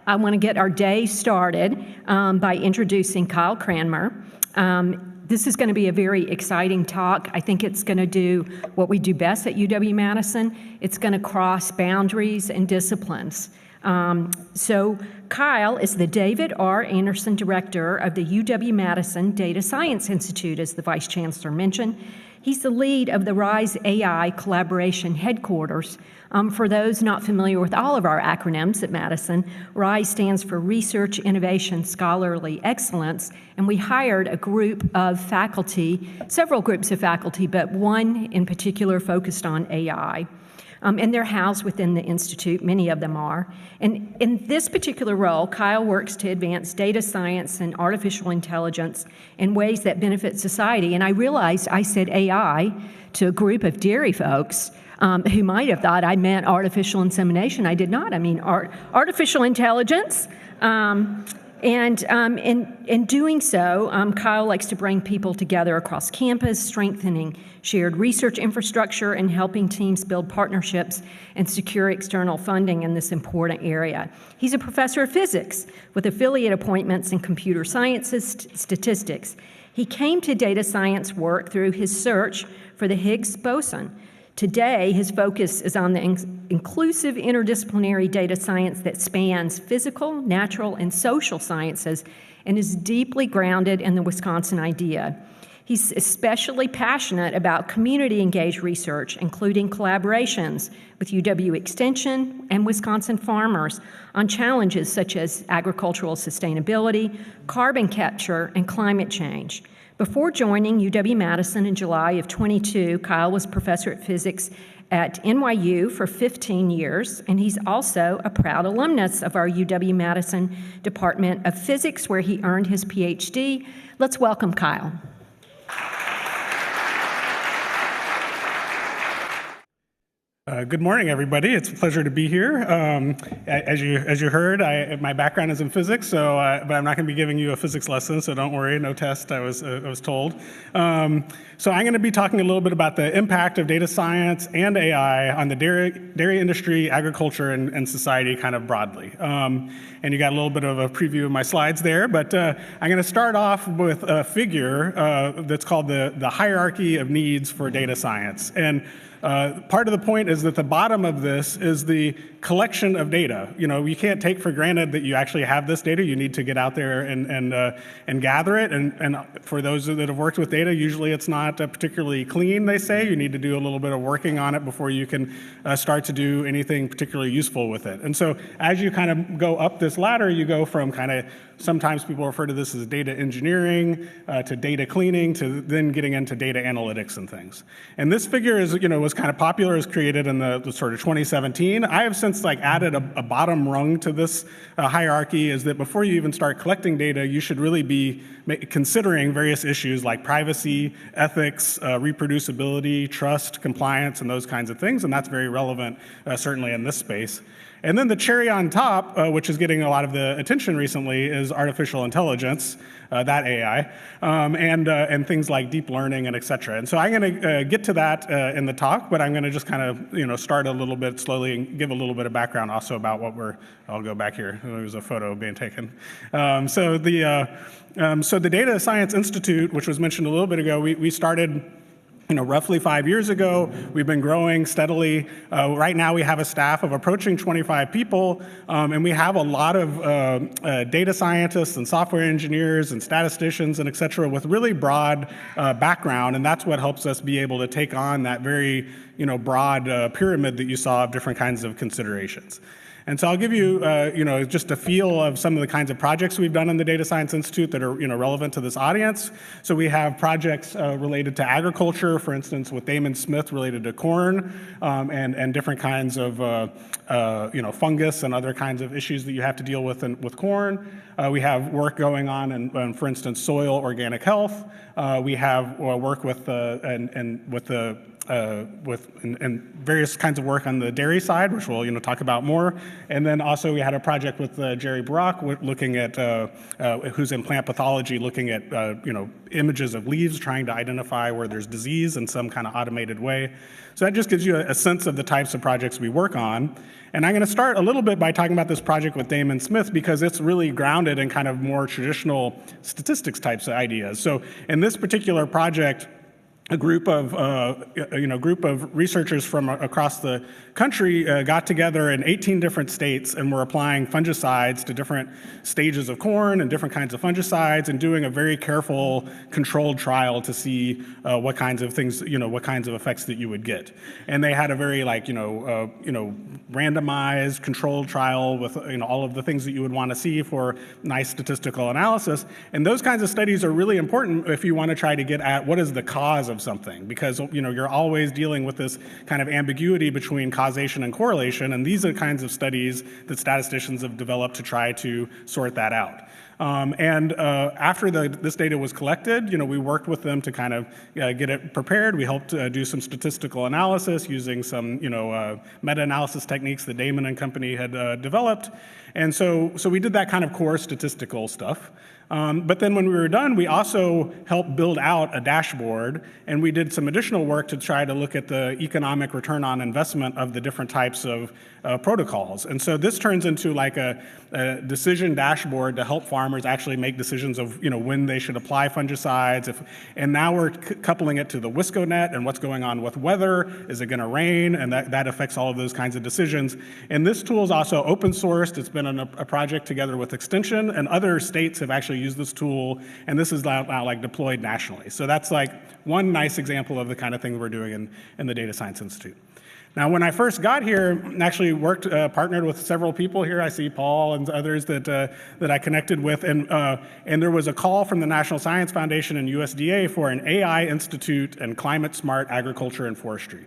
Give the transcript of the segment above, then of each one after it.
I want to get our day started by introducing Kyle Cranmer. This is going to be a very exciting talk. I think it's going to do what we do best at UW-Madison. It's going to cross boundaries and disciplines. So Kyle is the David R. Anderson Director of the UW-Madison Data Science Institute, as the Vice Chancellor mentioned. He's the lead of the RISE AI Collaboration Headquarters. For those not familiar with all of our acronyms at Madison, RISE stands for Research, Innovation, Scholarly Excellence, and we hired a group of faculty, several groups of faculty, but one in particular focused on AI. And they're housed within the Institute, many of them are. And in this particular role, Kyle works to advance data science and artificial intelligence in ways that benefit society. And I realized I said AI to a group of dairy folks who might have thought I meant artificial insemination. I did not. I mean artificial intelligence. And in doing so, Kyle likes to bring people together across campus, strengthening shared research infrastructure and helping teams build partnerships and secure external funding in this important area. He's a professor of physics with affiliate appointments in computer sciences, statistics. He came to data science work through his search for the Higgs boson. Today, his focus is on the inclusive interdisciplinary data science that spans physical, natural, and social sciences and is deeply grounded in the Wisconsin idea. He's especially passionate about community-engaged research, including collaborations with UW Extension and Wisconsin farmers on challenges such as agricultural sustainability, carbon capture, and climate change. Before joining UW-Madison in July of 22, Kyle was professor of physics at NYU for 15 years, and he's also a proud alumnus of our UW-Madison Department of Physics, where he earned his PhD. Let's welcome Kyle. Good morning, everybody. It's a pleasure to be here. As you heard, my background is in physics, so but I'm not going to be giving you a physics lesson, so don't worry, no test. I was told. So I'm going to be talking a little bit about the impact of data science and AI on the dairy industry, agriculture, and society, kind of broadly. And you got a little bit of a preview of my slides there, but I'm going to start off with a figure that's called the hierarchy of needs for data science. And part of the point is that the bottom of this is the collection of data. You know, you can't take for granted that you actually have this data. You need to get out there and gather it. And for those that have worked with data, usually it's not particularly clean, they say. You need to do a little bit of working on it before you can start to do anything particularly useful with it. And so as you kind of go up this ladder, you go from kind of, sometimes people refer to this as data engineering, to data cleaning, to then getting into data analytics and things. And this figure is, was kind of popular, is created in the sort of 2017. I have since added a bottom rung to this hierarchy, is that before you even start collecting data, you should really be considering various issues like privacy, ethics, reproducibility, trust, compliance, and those kinds of things. And that's very relevant, certainly in this space. And then the cherry on top, which is getting a lot of the attention recently, is artificial intelligence, that AI, and things like deep learning and et cetera. And so I'm going to get to that in the talk, but I'm going to just kind of start a little bit slowly and give a little bit of background also about what I'll go back here. There was a photo being taken. So the Data Science Institute, which was mentioned a little bit ago, we started roughly 5 years ago. We've been growing steadily. Right now we have a staff of approaching 25 people, and we have a lot of data scientists and software engineers and statisticians and et cetera with really broad background, and that's what helps us be able to take on that very broad pyramid that you saw of different kinds of considerations. And so I'll give you, just a feel of some of the kinds of projects we've done in the Data Science Institute that are, relevant to this audience. So we have projects related to agriculture, for instance, with Damon Smith related to corn, and different kinds of, fungus and other kinds of issues that you have to deal with with corn. We have work going on in, for instance, soil organic health. We have work with and various kinds of work on the dairy side, which we'll talk about more, And then also we had a project with Jerry Brock looking at, who's in plant pathology, looking at images of leaves, trying to identify where there's disease in some kind of automated way. So that just gives you a sense of the types of projects we work on. And I'm going to start a little bit by talking about this project with Damon Smith because it's really grounded in kind of more traditional statistics types of ideas. So in this particular project, a group of researchers from across the country got together in 18 different states and were applying fungicides to different stages of corn and different kinds of fungicides and doing a very careful controlled trial to see what kinds of things, what kinds of effects that you would get. And they had a very randomized controlled trial with all of the things that you would want to see for nice statistical analysis. And those kinds of studies are really important if you want to try to get at what is the cause of something, because you're always dealing with this kind of ambiguity between causation and correlation, and these are the kinds of studies that statisticians have developed to try to sort that out. After this data was collected, we worked with them to kind of get it prepared. We helped do some statistical analysis using some meta-analysis techniques that Damon and company had developed. And so we did that kind of core statistical stuff. But then when we were done, we also helped build out a dashboard, and we did some additional work to try to look at the economic return on investment of the different types of protocols. And so this turns into like a decision dashboard to help farmers actually make decisions of when they should apply fungicides. And now we're coupling it to the WISCOnet and what's going on with weather. Is it going to rain? And that affects all of those kinds of decisions. And this tool is also open sourced. It's been a project together with Extension, and other states have actually used this tool, and this is now like deployed nationally. So that's like one nice example of the kind of thing we're doing in the Data Science Institute. Now, when I first got here, I actually partnered with several people here. I see Paul and others that I connected with, and there was a call from the National Science Foundation and USDA for an AI Institute and Climate Smart Agriculture and Forestry.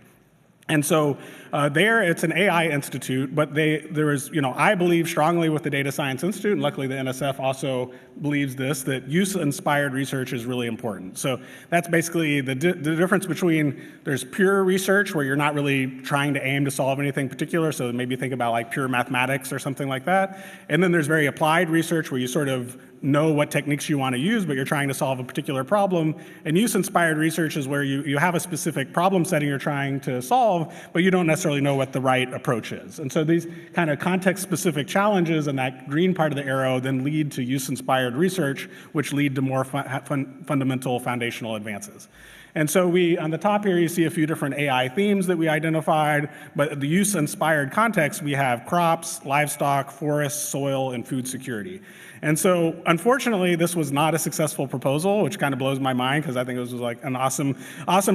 And so it's an AI institute, but I believe strongly with the Data Science Institute, and luckily the NSF also believes this, that use-inspired research is really important. So that's basically the difference between there's pure research where you're not really trying to aim to solve anything particular, so maybe think about like pure mathematics or something like that. And then there's very applied research where you sort of know what techniques you want to use, but you're trying to solve a particular problem. And use-inspired research is where you have a specific problem setting you're trying to solve, but you don't necessarily know what the right approach is. And so these kind of context-specific challenges and that green part of the arrow then lead to use-inspired research, which lead to more fundamental foundational advances. And so on the top here, you see a few different AI themes that we identified, but the use-inspired context, we have crops, livestock, forests, soil, and food security. And so, unfortunately, this was not a successful proposal, which kind of blows my mind because I think it was like an awesome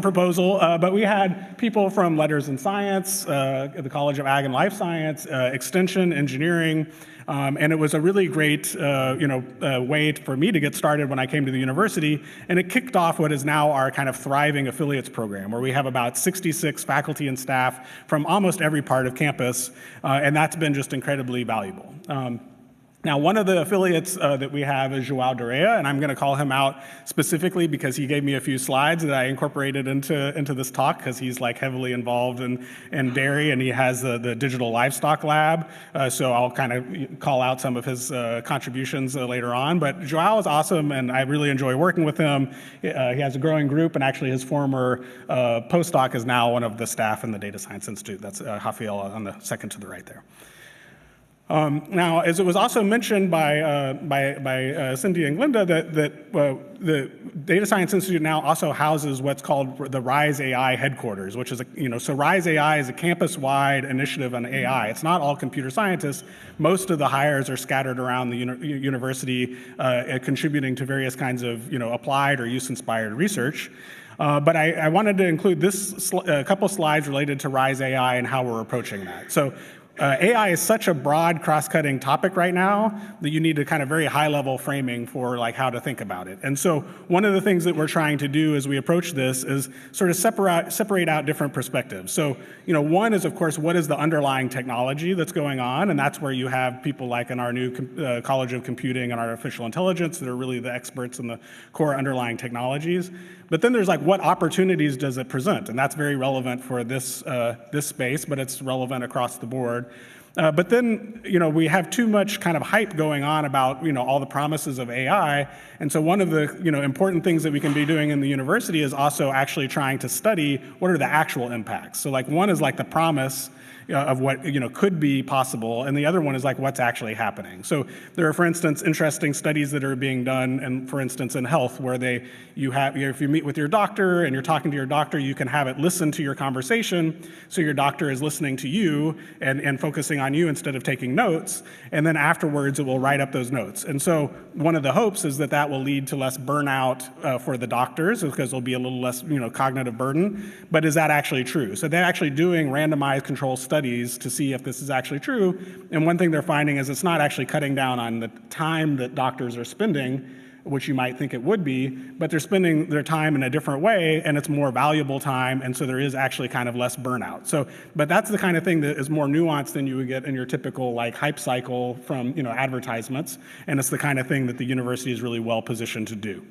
proposal. But we had people from Letters and Science, the College of Ag and Life Science, Extension, Engineering, and it was a really great way for me to get started when I came to the university. And it kicked off what is now our kind of thriving affiliates program, where we have about 66 faculty and staff from almost every part of campus, and that's been just incredibly valuable. Now, one of the affiliates that we have is João Dorea, and I'm going to call him out specifically because he gave me a few slides that I incorporated into this talk because he's like heavily involved in dairy, and he has the digital livestock lab. So I'll kind of call out some of his contributions later on. But João is awesome, and I really enjoy working with him. He has a growing group, and actually his former postdoc is now one of the staff in the Data Science Institute. That's Rafael on the second to the right there. Now, as it was also mentioned by Cindy and Glinda, that the Data Science Institute now also houses what's called the RISE AI headquarters, which is so RISE AI is a campus-wide initiative on AI. It's not all computer scientists. Most of the hires are scattered around the university, contributing to various kinds of applied or use-inspired research. But I wanted to include a couple slides related to RISE AI and how we're approaching that. So. AI is such a broad, cross-cutting topic right now that you need a kind of very high-level framing for like how to think about it. And so one of the things that we're trying to do as we approach this is sort of separate out different perspectives. So one is, of course, what is the underlying technology that's going on, and that's where you have people like in our new College of Computing and Artificial Intelligence that are really the experts in the core underlying technologies. But then there's like what opportunities does it present, and that's very relevant for this space, but it's relevant across the board. But then, we have too much kind of hype going on about, all the promises of AI. And so one of the, important things that we can be doing in the university is also actually trying to study what are the actual impacts. So like one is like the promise of what could be possible, and the other one is like what's actually happening. So there are, for instance, interesting studies that are being done, and for instance in health, where if you meet with your doctor and you're talking to your doctor, you can have it listen to your conversation, so your doctor is listening to you and focusing on you instead of taking notes, and then afterwards it will write up those notes. And so one of the hopes is that that will lead to less burnout for the doctors, because there'll be a little less cognitive burden. But is that actually true? So they're actually doing randomized control studies to see if this is actually true. And one thing they're finding is it's not actually cutting down on the time that doctors are spending, which you might think it would be, but they're spending their time in a different way, and it's more valuable time, and so there is actually kind of less burnout. But that's the kind of thing that is more nuanced than you would get in your typical like hype cycle from advertisements, and it's the kind of thing that the university is really well positioned to do.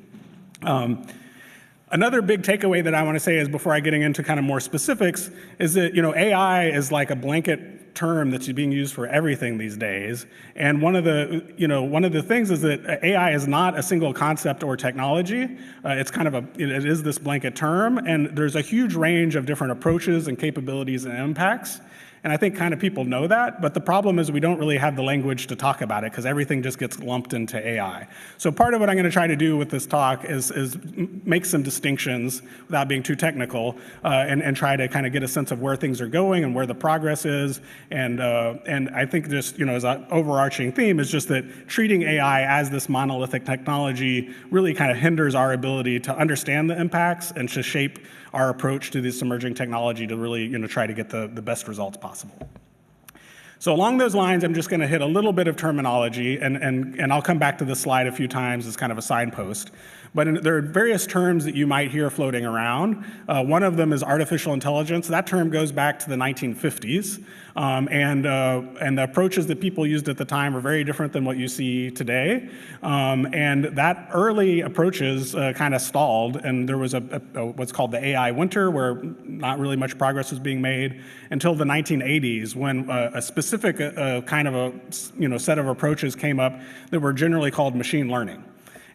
Another big takeaway that I want to say is, before I getting into kind of more specifics, is that AI is like a blanket term that's being used for everything these days. And one of the things is that AI is not a single concept or technology. It's kind of it is this blanket term, and there's a huge range of different approaches and capabilities and impacts. And I think kind of people know that, but the problem is we don't really have the language to talk about it, because everything just gets lumped into AI. So part of what I'm going to try to do with this talk is make some distinctions without being too technical, and try to kind of get a sense of where things are going and where the progress is. And I think just, as an overarching theme is just that treating AI as this monolithic technology really kind of hinders our ability to understand the impacts and to shape our approach to this emerging technology to really try to get the best results possible. So along those lines, I'm just going to hit a little bit of terminology, and I'll come back to this slide a few times as kind of a signpost. But there are various terms that you might hear floating around. One of them is artificial intelligence. That term goes back to the 1950s. And the approaches that people used at the time are very different than what you see today. And that early approaches kind of stalled, and there was what's called the AI winter, where not really much progress was being made until the 1980s, when a specific kind of a set of approaches came up that were generally called machine learning.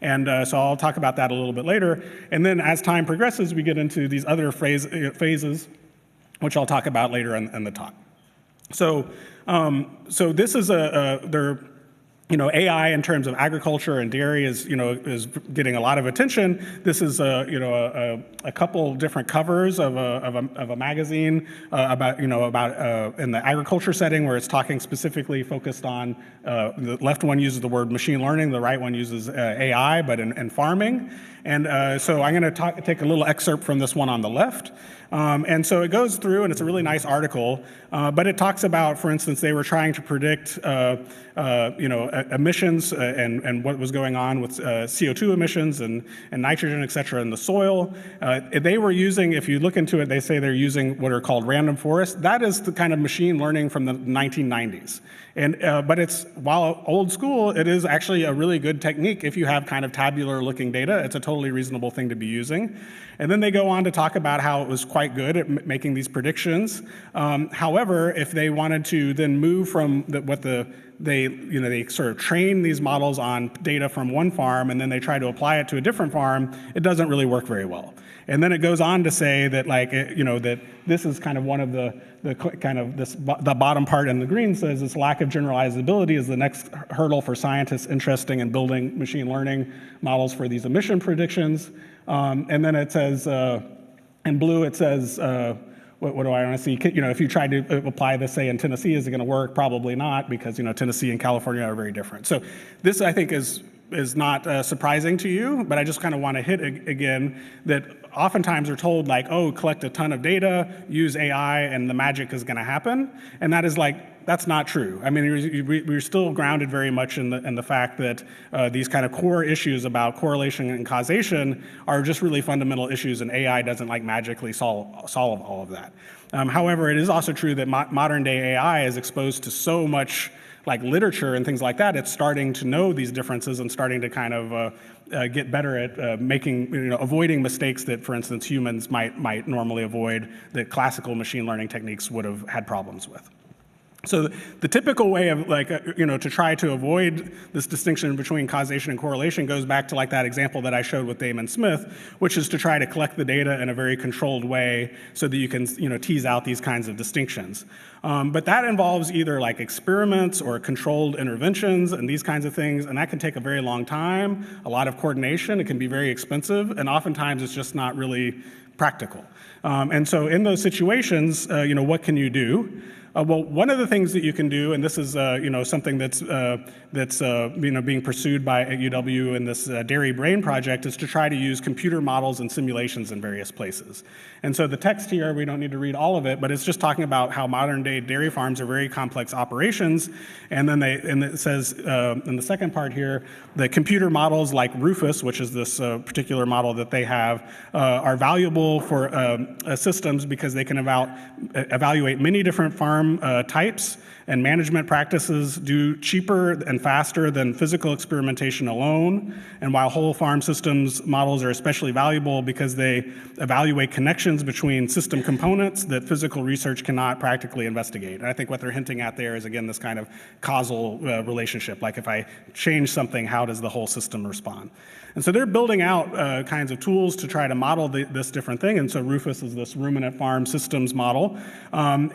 And so I'll talk about that a little bit later. And then as time progresses, we get into these other phases, which I'll talk about later in the talk. So this is AI in terms of agriculture and dairy is getting a lot of attention. This is a couple different covers of a magazine about in the agriculture setting, where it's talking specifically focused on the left one uses the word machine learning, the right one uses AI, but in farming. And so I'm going to take a little excerpt from this one on the left. And so it goes through, and it's a really nice article, but it talks about, for instance, they were trying to predict, emissions and what was going on with CO2 emissions and nitrogen, et cetera, in the soil. They were using, if you look into it, they say they're using what are called random forests. That is the kind of machine learning from the 1990s. And but while old school, it is actually a really good technique if you have kind of tabular looking data. It's a totally reasonable thing to be using. And then they go on to talk about how it was quite good at making these predictions. However, if they wanted to then move from they sort of train these models on data from one farm, and then they try to apply it to a different farm, it doesn't really work very well. And then it goes on to say that, that this is kind of one of the bottom part in the green says this lack of generalizability is the next hurdle for scientists interested in building machine learning models for these emission predictions. And then it says, in blue, it says, what do I want to see? If you try to apply this, say, in Tennessee, is it going to work? Probably not, because Tennessee and California are very different. So this, I think, is not surprising to you, but I just kind of want to hit again that oftentimes they're told collect a ton of data, use AI, and the magic is going to happen, and that's not true. I mean, we're still grounded very much in the fact that these kind of core issues about correlation and causation are just really fundamental issues, and AI doesn't magically solve all of that. However, it is also true that modern day AI is exposed to so much literature and things like that. It's starting to know these differences and starting to kind of get better at avoiding mistakes that, for instance, humans might normally avoid, that classical machine learning techniques would have had problems with. So the typical way of to try to avoid this distinction between causation and correlation goes back to like that example that I showed with Damon Smith, which is to try to collect the data in a very controlled way so that you can tease out these kinds of distinctions. But that involves either like experiments or controlled interventions and these kinds of things, and that can take a very long time, a lot of coordination, it can be very expensive, and oftentimes it's just not really practical. And so in those situations, what can you do? Well, one of the things that you can do, and this is something that's being pursued by at UW in this Dairy Brain project, is to try to use computer models and simulations in various places. And so the text here, we don't need to read all of it, but it's just talking about how modern day dairy farms are very complex operations. And then it says in the second part here, the computer models like Rufus, which is this particular model that they have, are valuable for systems because they can evaluate many different farm types and management practices do cheaper and faster than physical experimentation alone. And while whole farm systems models are especially valuable because they evaluate connections between system components that physical research cannot practically investigate. And I think what they're hinting at there is, again, this kind of causal relationship. Like if I change something, how does the whole system respond? And so they're building out kinds of tools to try to model this different thing. And so Rufus is this ruminant farm systems model. I'm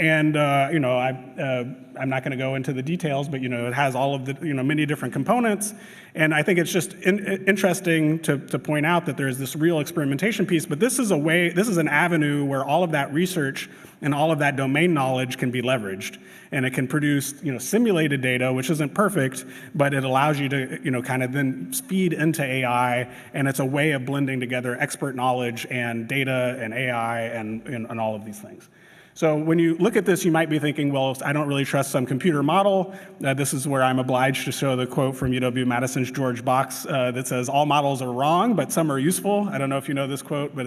not going to go into the details, but it has all of the many different components. And I think it's just interesting to point out that there's this real experimentation piece. But this is an avenue where all of that research and all of that domain knowledge can be leveraged, and it can produce simulated data, which isn't perfect, but it allows you to kind of then feed into AI, and it's a way of blending together expert knowledge and data and AI and all of these things. So when you look at this, you might be thinking, well, I don't really trust some computer model. This is where I'm obliged to show the quote from UW-Madison's George Box that says, all models are wrong, but some are useful. I don't know if you know this quote, but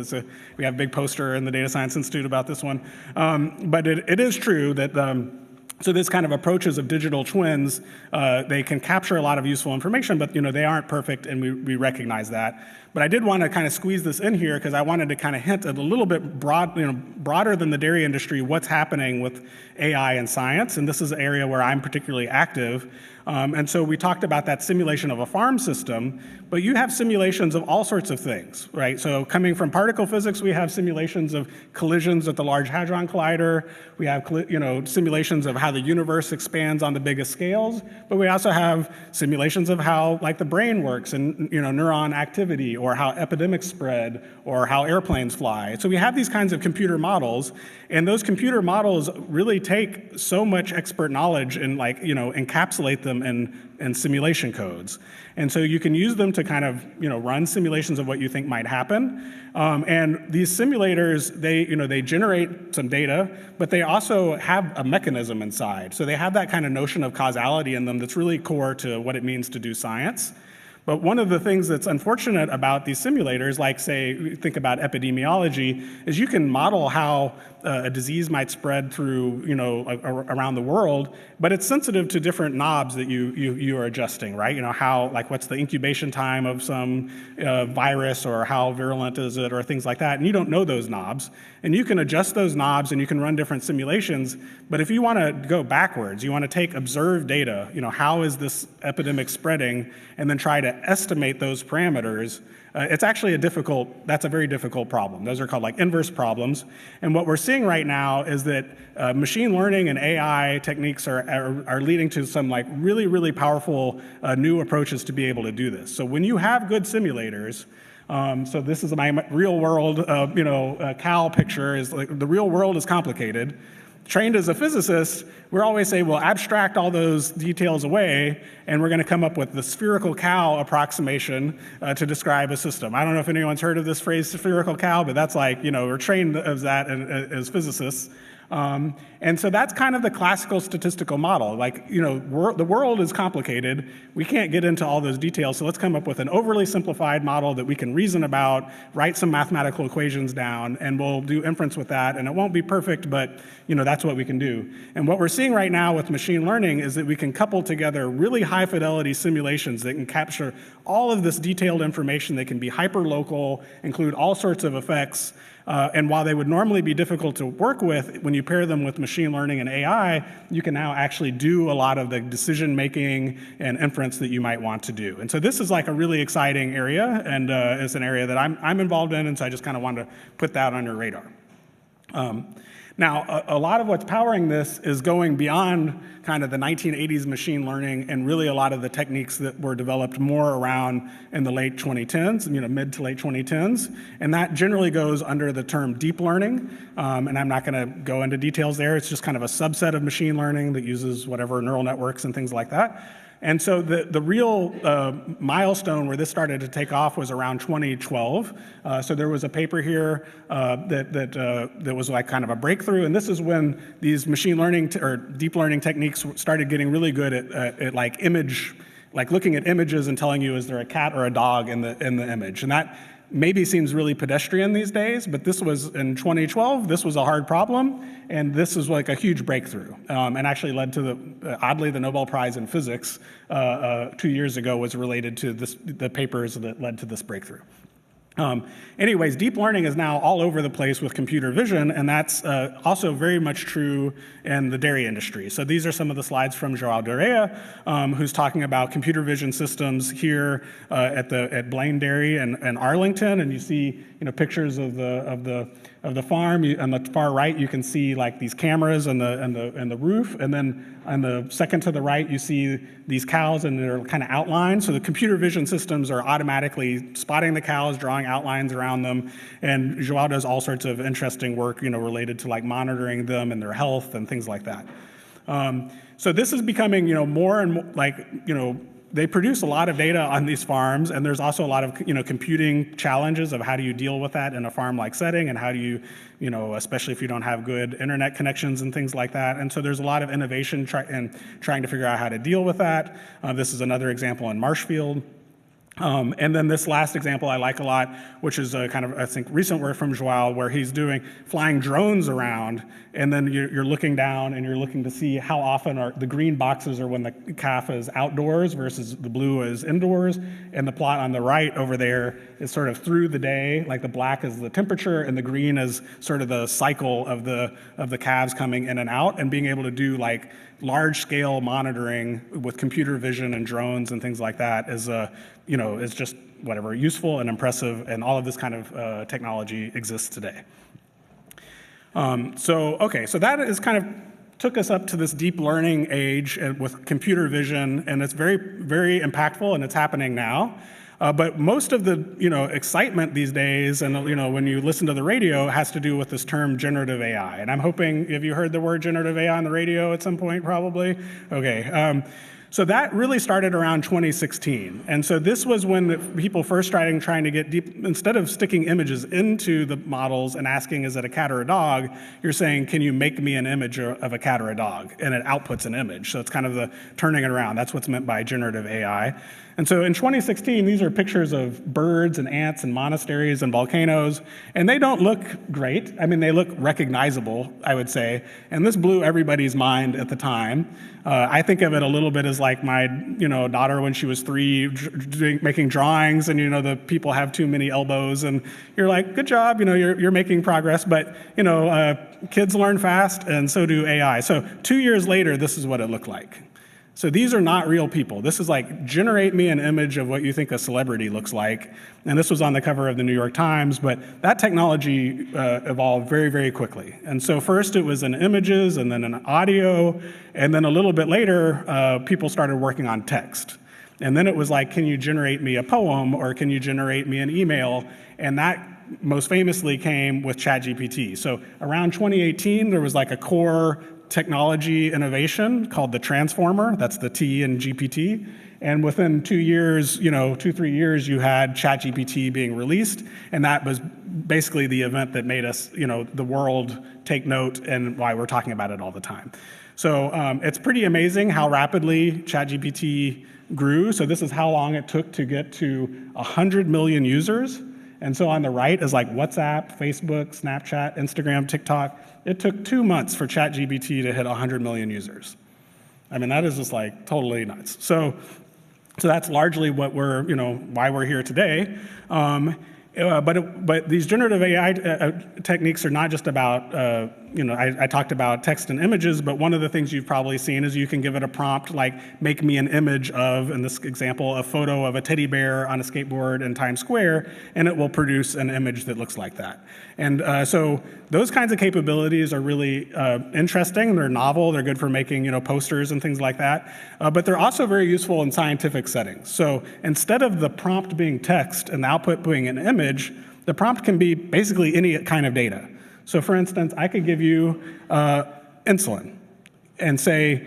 we have a big poster in the Data Science Institute about this one. But it is true that so this kind of approaches of digital twins, they can capture a lot of useful information, but they aren't perfect, and we recognize that. But I did want to kind of squeeze this in here because I wanted to kind of hint at a little bit broader than the dairy industry, what's happening with AI and science, and this is an area where I'm particularly active. And so we talked about that simulation of a farm system, but you have simulations of all sorts of things, right? So coming from particle physics, we have simulations of collisions at the Large Hadron Collider. We have simulations of how the universe expands on the biggest scales, but we also have simulations of how like the brain works and neuron activity, or how epidemics spread, or how airplanes fly. So we have these kinds of computer models, and those computer models really take so much expert knowledge and encapsulate them in simulation codes. And so you can use them to kind of run simulations of what you think might happen. And these simulators, they generate some data, but they also have a mechanism inside. So they have that kind of notion of causality in them that's really core to what it means to do science. But one of the things that's unfortunate about these simulators, like say, think about epidemiology, is you can model how a disease might spread through, around the world, but it's sensitive to different knobs that you are adjusting, right? How, like, what's the incubation time of some virus, or how virulent is it, or things like that, and you don't know those knobs. And you can adjust those knobs, and you can run different simulations, but if you want to go backwards, you want to take observed data, how is this epidemic spreading, and then try to estimate those parameters, it's actually that's a very difficult problem. Those are called like inverse problems. And what we're seeing right now is that machine learning and AI techniques are leading to some like really, really powerful new approaches to be able to do this. So when you have good simulators, so this is my real world, cow picture, is like the real world is complicated. Trained as a physicist, we always say, well, abstract all those details away, and we're going to come up with the spherical cow approximation to describe a system. I don't know if anyone's heard of this phrase, spherical cow, but that's like, we're trained as that as physicists. And so that's kind of the classical statistical model. Like, the world is complicated. We can't get into all those details, so let's come up with an overly simplified model that we can reason about, write some mathematical equations down, and we'll do inference with that. And it won't be perfect, but that's what we can do. And what we're seeing right now with machine learning is that we can couple together really high fidelity simulations that can capture all of this detailed information that can be hyper-local, include all sorts of effects, And while they would normally be difficult to work with, when you pair them with machine learning and AI, you can now actually do a lot of the decision making and inference that you might want to do. And so this is like a really exciting area, and it's an area that I'm involved in, and so I just kind of wanted to put that on your radar. Now, a lot of what's powering this is going beyond kind of the 1980s machine learning and really a lot of the techniques that were developed more around in the late 2010s, mid to late 2010s. And that generally goes under the term deep learning. And I'm not going to go into details there. It's just kind of a subset of machine learning that uses whatever neural networks and things like that. And so the real milestone where this started to take off was around 2012. So there was a paper here that was like kind of a breakthrough, and this is when these machine learning or deep learning techniques started getting really good at like looking at images and telling you is there a cat or a dog in the image, and that maybe seems really pedestrian these days, but this was in 2012, this was a hard problem, and this is like a huge breakthrough, and actually led to oddly, the Nobel Prize in Physics 2 years ago was related to the papers that led to this breakthrough. Anyways, deep learning is now all over the place with computer vision, and that's also very much true in the dairy industry. So these are some of the slides from João Dorea, who's talking about computer vision systems here at Blaine Dairy and Arlington, and you see pictures of the farm. On the far right, you can see like these cameras and the roof, and then on the second to the right, you see these cows and they're kind of outlined. So the computer vision systems are automatically spotting the cows, drawing outlines around them, and João does all sorts of interesting work, related to like monitoring them and their health and things like that. So this is becoming, more and more like, they produce a lot of data on these farms, and there's also a lot of computing challenges of how do you deal with that in a farm-like setting, and how do you, especially if you don't have good internet connections and things like that. And so there's a lot of innovation in trying to figure out how to deal with that. This is another example in Marshfield. And then this last example I like a lot, which is a kind of, I think, recent work from João, where he's flying drones around, and then you're looking down and you're looking to see how often the green boxes are when the calf is outdoors versus the blue is indoors. And the plot on the right over there is sort of through the day, like the black is the temperature and the green is sort of the cycle of the calves coming in and out, and being able to do like large-scale monitoring with computer vision and drones and things like that is is just whatever, useful and impressive, and all of this kind of technology exists today. So that is kind of took us up to this deep learning age with computer vision, and it's very, very impactful, and it's happening now. But most of the excitement these days, and when you listen to the radio, has to do with this term generative AI. And I'm hoping, have you heard the word generative AI on the radio at some point? Probably. Okay. So that really started around 2016. And so this was when people first started trying to get deep. Instead of sticking images into the models and asking, is it a cat or a dog, you're saying, can you make me an image of a cat or a dog? And it outputs an image. So it's kind of the turning it around. That's what's meant by generative AI. And so in 2016, these are pictures of birds and ants and monasteries and volcanoes, and they don't look great. I mean, they look recognizable, I would say, and this blew everybody's mind at the time. I think of it a little bit as like my daughter when she was 3 making drawings, and the people have too many elbows, and you're like, good job, you're making progress, but kids learn fast, and so do AI. So 2 years later, this is what it looked like. So these are not real people. This is like, generate me an image of what you think a celebrity looks like. And this was on the cover of the New York Times, but that technology evolved very, very quickly. And so first it was in images, and then in audio, and then a little bit later, people started working on text. And then it was like, can you generate me a poem, or can you generate me an email? And that most famously came with ChatGPT. So around 2018, there was like a core technology innovation called the transformer. That's the T in GPT. And within 2 years, 2-3 years, you had ChatGPT being released. And that was basically the event that made us, the world take note, and why we're talking about it all the time. So it's pretty amazing how rapidly ChatGPT grew. So this is how long it took to get to 100 million users. And so on the right is like WhatsApp, Facebook, Snapchat, Instagram, TikTok. It took 2 months for ChatGPT to hit 100 million users. I mean, that is just like totally nuts. So that's largely what why we're here today. But these generative AI techniques are not just about, I talked about text and images, but one of the things you've probably seen is you can give it a prompt like, make me an image of, in this example, a photo of a teddy bear on a skateboard in Times Square, and it will produce an image that looks like that. And so those kinds of capabilities are really interesting. They're novel. They're good for making posters and things like that. But they're also very useful in scientific settings. So instead of the prompt being text and the output being an image, the prompt can be basically any kind of data. So for instance, I could give you insulin and say,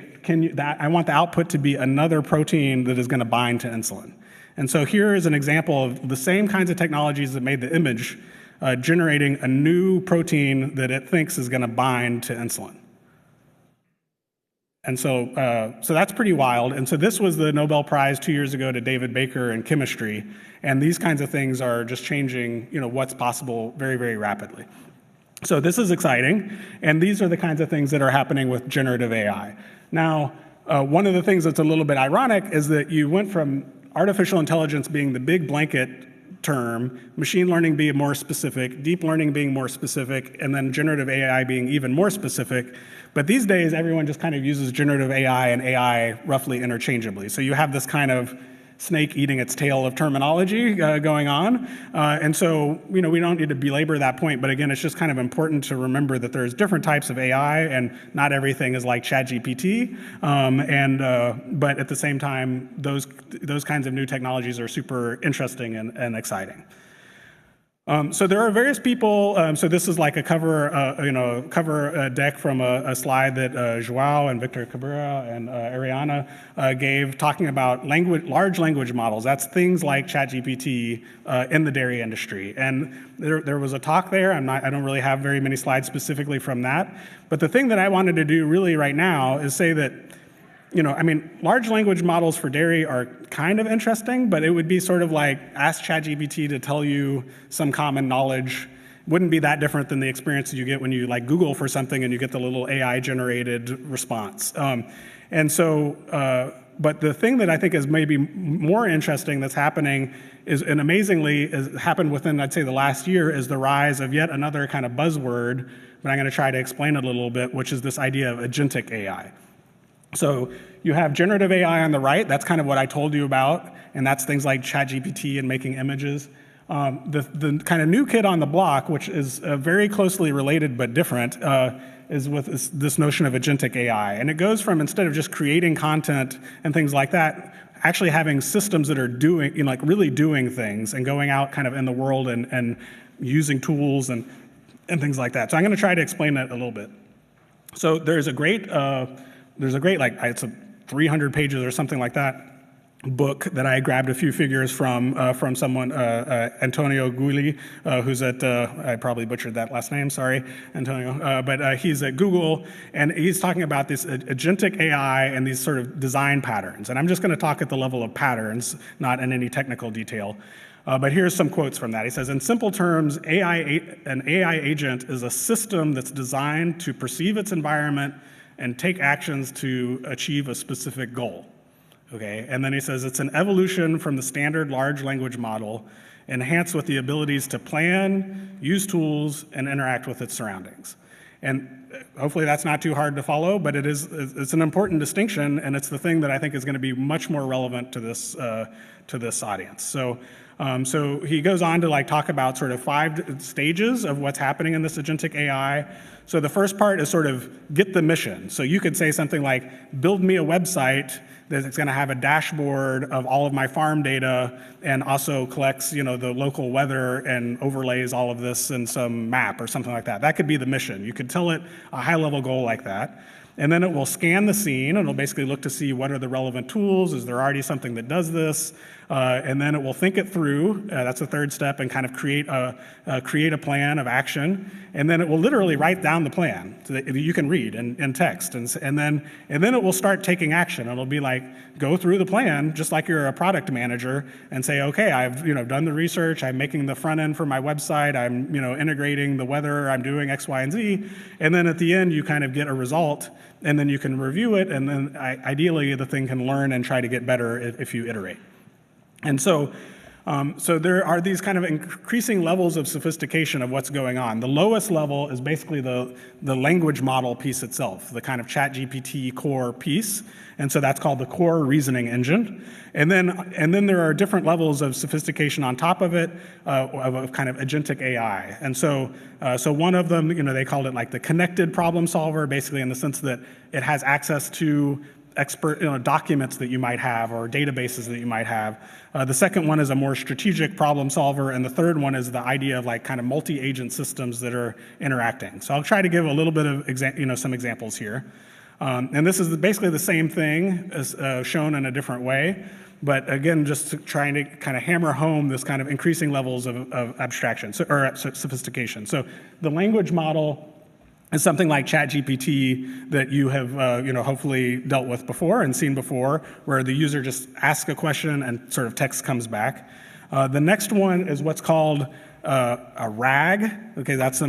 I want the output to be another protein that is going to bind to insulin. And so here is an example of the same kinds of technologies that made the image generating a new protein that it thinks is going to bind to insulin. And so that's pretty wild. And so this was the Nobel Prize 2 years ago to David Baker in chemistry. And these kinds of things are just changing what's possible very, very rapidly. So this is exciting. And these are the kinds of things that are happening with generative AI. Now, one of the things that's a little bit ironic is that you went from artificial intelligence being the big blanket term, machine learning being more specific, deep learning being more specific, and then generative AI being even more specific. But these days, everyone just kind of uses generative AI and AI roughly interchangeably. So you have this kind of snake eating its tail of terminology going on. And so, we don't need to belabor that point. But again, it's just kind of important to remember that there's different types of AI, and not everything is like ChatGPT. But at the same time, those kinds of new technologies are super interesting and exciting. So there are various people. So this is like a cover deck from a slide that Joao and Victor Cabrera and Ariana gave, talking about large language models. That's things like ChatGPT in the dairy industry. And there was a talk there. I don't really have very many slides specifically from that. But the thing that I wanted to do really right now is say that, large language models for dairy are kind of interesting, but it would be sort of like ask ChatGPT to tell you some common knowledge. Wouldn't be that different than the experience that you get when you Google for something and you get the little AI-generated response. But the thing that I think is maybe more interesting that's happening is, and amazingly has happened within, I'd say, the last year, is the rise of yet another kind of buzzword, but I'm going to try to explain it a little bit, which is this idea of agentic AI. So you have generative AI on the right. That's kind of what I told you about, and that's things like ChatGPT and making images. The kind of new kid on the block, which is very closely related but different, is with this notion of agentic AI. And it goes from, instead of just creating content and things like that, actually having systems that are doing, really doing things and going out kind of in the world and using tools and things like that. So I'm going to try to explain that a little bit. So there's a great it's a 300 pages or something like that book that I grabbed a few figures from someone, Antonio Gulli, who's at, I probably butchered that last name, sorry, Antonio, but he's at Google, and he's talking about this agentic AI and these sort of design patterns. And I'm just going to talk at the level of patterns, not in any technical detail. But here's some quotes from that. He says, in simple terms, an AI agent is a system that's designed to perceive its environment and take actions to achieve a specific goal. Okay, and then he says it's an evolution from the standard large language model, enhanced with the abilities to plan, use tools, and interact with its surroundings. And hopefully that's not too hard to follow, but it's an important distinction, and it's the thing that I think is going to be much more relevant to this audience. So he goes on to talk about sort of 5 stages of what's happening in this agentic AI. So the first part is sort of get the mission. So you could say something like, build me a website that's going to have a dashboard of all of my farm data and also collects, the local weather and overlays all of this in some map or something like that. That could be the mission. You could tell it a high-level goal like that. And then it will scan the scene, and it'll basically look to see what are the relevant tools. Is there already something that does this? And then it will think it through. That's the third step, and kind of create a plan of action. And then it will literally write down the plan so that you can read in text. And then it will start taking action. It'll be like, go through the plan, just like you're a product manager, and say, okay, I've done the research. I'm making the front end for my website. I'm integrating the weather. I'm doing X, Y, and Z. And then at the end, you kind of get a result. And then you can review it, and then ideally the thing can learn and try to get better if you iterate. And so So there are these kind of increasing levels of sophistication of what's going on. The lowest level is basically the language model piece itself, the kind of ChatGPT core piece. And so that's called the core reasoning engine. And then there are different levels of sophistication on top of it, of kind of agentic AI. And so one of them, they called it like the connected problem solver, basically in the sense that it has access to expert documents that you might have or databases that you might have. The second one is a more strategic problem solver, and the third one is the idea of like kind of multi-agent systems that are interacting. So I'll try to give a little bit of some examples here. And this is basically the same thing as shown in a different way, but again, just trying to kind of hammer home this kind of increasing levels of abstraction or sophistication. So the language model is something like ChatGPT that you have hopefully dealt with before and seen before, where the user just asks a question and sort of text comes back. The next one is what's called a RAG. Okay, so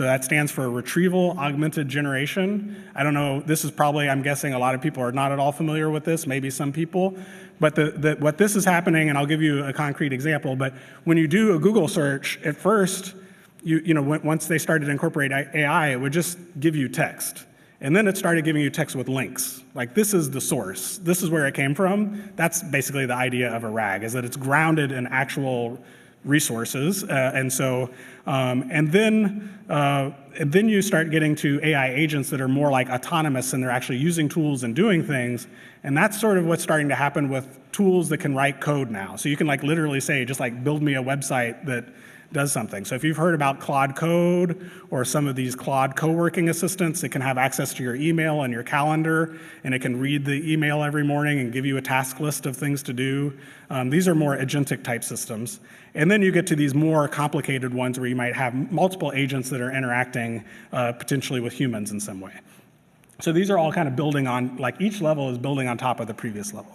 that stands for Retrieval Augmented Generation. I don't know, this is probably, I'm guessing a lot of people are not at all familiar with this, maybe some people. But what this is happening, and I'll give you a concrete example, but when you do a Google search, at first, once they started to incorporate AI, it would just give you text. And then it started giving you text with links. Like, this is the source. This is where it came from. That's basically the idea of a RAG, is that it's grounded in actual resources. And then you start getting to AI agents that are more like autonomous, and they're actually using tools and doing things. And that's sort of what's starting to happen with tools that can write code now. So you can like literally say, just like build me a website that does something. So if you've heard about Claude Code or some of these Claude co-working assistants, it can have access to your email and your calendar, and it can read the email every morning and give you a task list of things to do. These are more agentic type systems. And then you get to these more complicated ones where you might have multiple agents that are interacting potentially with humans in some way. So these are all kind of building on, like each level is building on top of the previous level.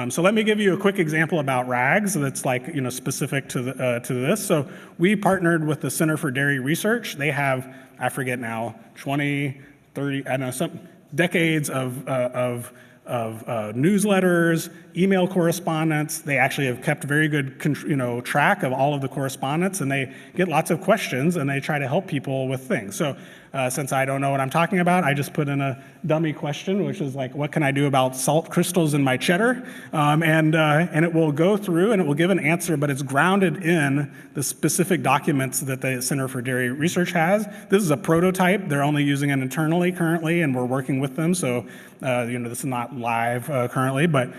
So let me give you a quick example about RAGs that's like specific to this. So we partnered with the Center for Dairy Research. They have, I forget now, 20, 30, I don't know, some decades of newsletters, email correspondence. They actually have kept very good track of all of the correspondence, and they get lots of questions, and they try to help people with things. So since I don't know what I'm talking about, I just put in a dummy question, which is like, what can I do about salt crystals in my cheddar? And it will go through and it will give an answer, but it's grounded in the specific documents that the Center for Dairy Research has. This is a prototype. They're only using it internally currently, and we're working with them. So this is not live currently, but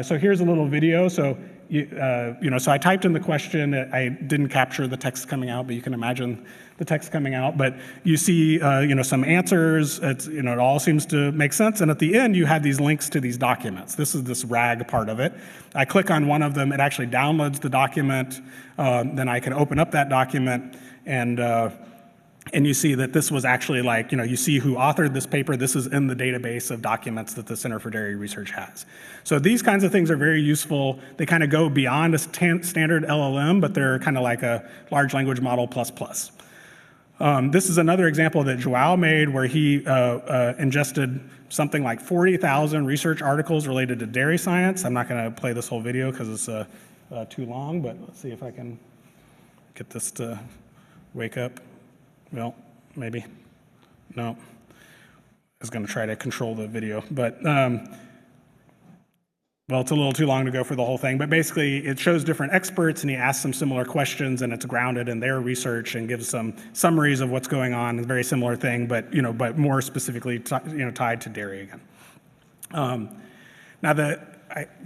so here's a little video. So so I typed in the question. I didn't capture the text coming out, but you can imagine the text coming out. But you see, some answers. It all seems to make sense. And at the end, you have these links to these documents. This is this RAG part of it. I click on one of them. It actually downloads the document. Then I can open up that document, and you see that this was actually like, you see who authored this paper. This is in the database of documents that the Center for Dairy Research has. So these kinds of things are very useful. They kind of go beyond a standard LLM, but they're kind of like a large language model plus plus. This is another example that Joao made where he ingested something like 40,000 research articles related to dairy science. I'm not going to play this whole video because it's too long, but let's see if I can get this to wake up. Well, maybe. No. I was going to try to control the video, but well, it's a little too long to go for the whole thing, but basically it shows different experts, and he asks some similar questions, and it's grounded in their research and gives some summaries of what's going on. It's a very similar thing, but but more specifically tied to dairy again.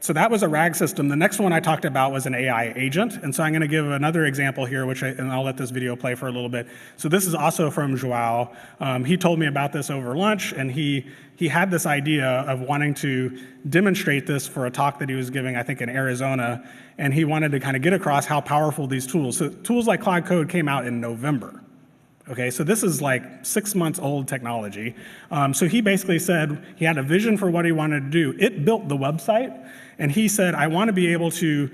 So that was a RAG system. The next one I talked about was an AI agent, and so I'm going to give another example here, and I'll let this video play for a little bit. So this is also from Joao. He told me about this over lunch, and he had this idea of wanting to demonstrate this for a talk that he was giving, I think, in Arizona, and he wanted to kind of get across how powerful these tools. So tools like Claude Code came out in November. Okay, so this is like 6 months old technology. So he basically said he had a vision for what he wanted to do. It built the website, and he said, I want to be able to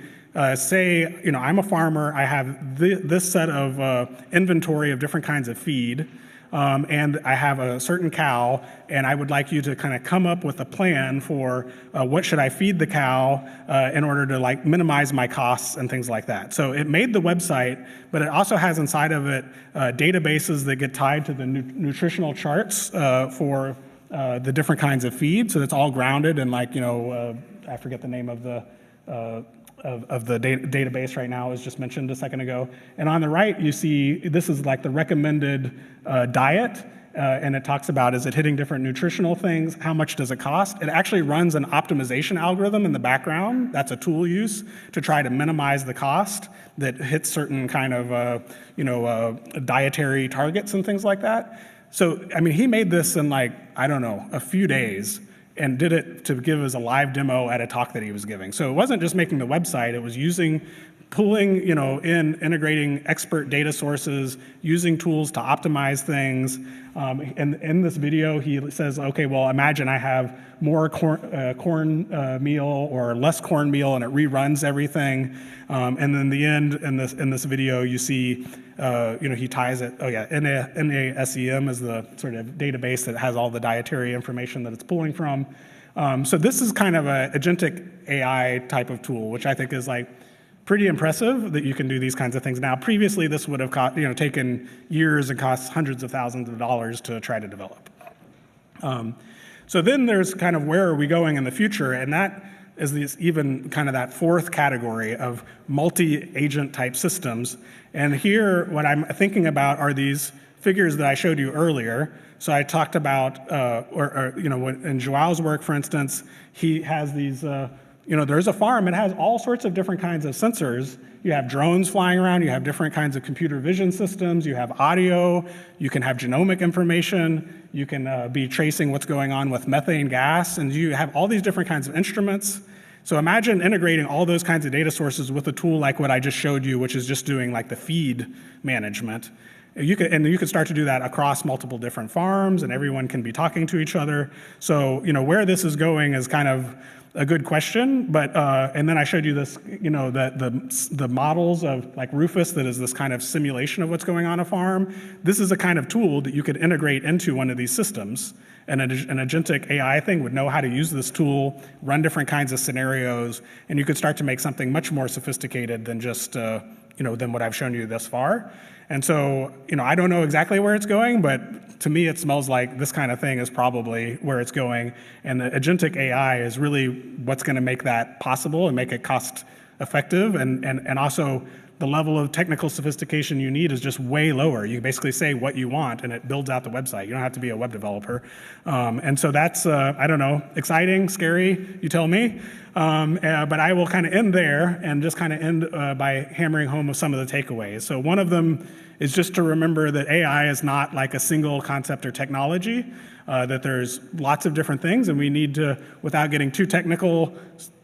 say, I'm a farmer, I have this set of inventory of different kinds of feed. and I have a certain cow, and I would like you to kind of come up with a plan for what should I feed the cow in order to like minimize my costs and things like that. So it made the website, but it also has inside of it databases that get tied to the nutritional charts for the different kinds of feed. So it's all grounded in like, I forget the name of the database right now, as just mentioned a second ago. And on the right, you see this is like the recommended diet, and it talks about, is it hitting different nutritional things? How much does it cost? It actually runs an optimization algorithm in the background. That's a tool use to try to minimize the cost that hits certain kind of, dietary targets and things like that. So, I mean, he made this in like, I don't know, a few days, and did it to give as a live demo at a talk that he was giving. So it wasn't just making the website, it was pulling, integrating expert data sources, using tools to optimize things. And in this video, he says, okay, well, imagine I have more corn meal or less corn meal, and it reruns everything. And then in the end, in this video, you see, he ties it. Oh yeah, NASEM is the sort of database that has all the dietary information that it's pulling from. So this is kind of a agentic AI type of tool, which I think is like pretty impressive that you can do these kinds of things now. Previously, this would have taken years and cost hundreds of thousands of dollars to try to develop. So then there's kind of where are we going in the future, and that is even kind of that fourth category of multi-agent type systems. And here, what I'm thinking about are these figures that I showed you earlier. So I talked about, in Joao's work, for instance, he has these, there's a farm, it has all sorts of different kinds of sensors. You have drones flying around, you have different kinds of computer vision systems, you have audio, you can have genomic information, you can be tracing what's going on with methane gas, and you have all these different kinds of instruments. So imagine integrating all those kinds of data sources with a tool like what I just showed you, which is just doing like the feed management. You could start to do that across multiple different farms, and everyone can be talking to each other. So, where this is going is kind of a good question, but and then I showed you this, the models of like Rufus, that is this kind of simulation of what's going on a farm. This is a kind of tool that you could integrate into one of these systems, and an agentic AI thing would know how to use this tool, run different kinds of scenarios, and you could start to make something much more sophisticated than just than what I've shown you thus far. And so, I don't know exactly where it's going, but to me, it smells like this kind of thing is probably where it's going. And the agentic AI is really what's going to make that possible and make it cost effective. And also, the level of technical sophistication you need is just way lower. You basically say what you want, and it builds out the website. You don't have to be a web developer. And so that's, I don't know, exciting, scary, you tell me. But I will kind of end there and just kind of end by hammering home with some of the takeaways. So one of them is just to remember that AI is not like a single concept or technology, that there's lots of different things, and we need to, without getting too technical,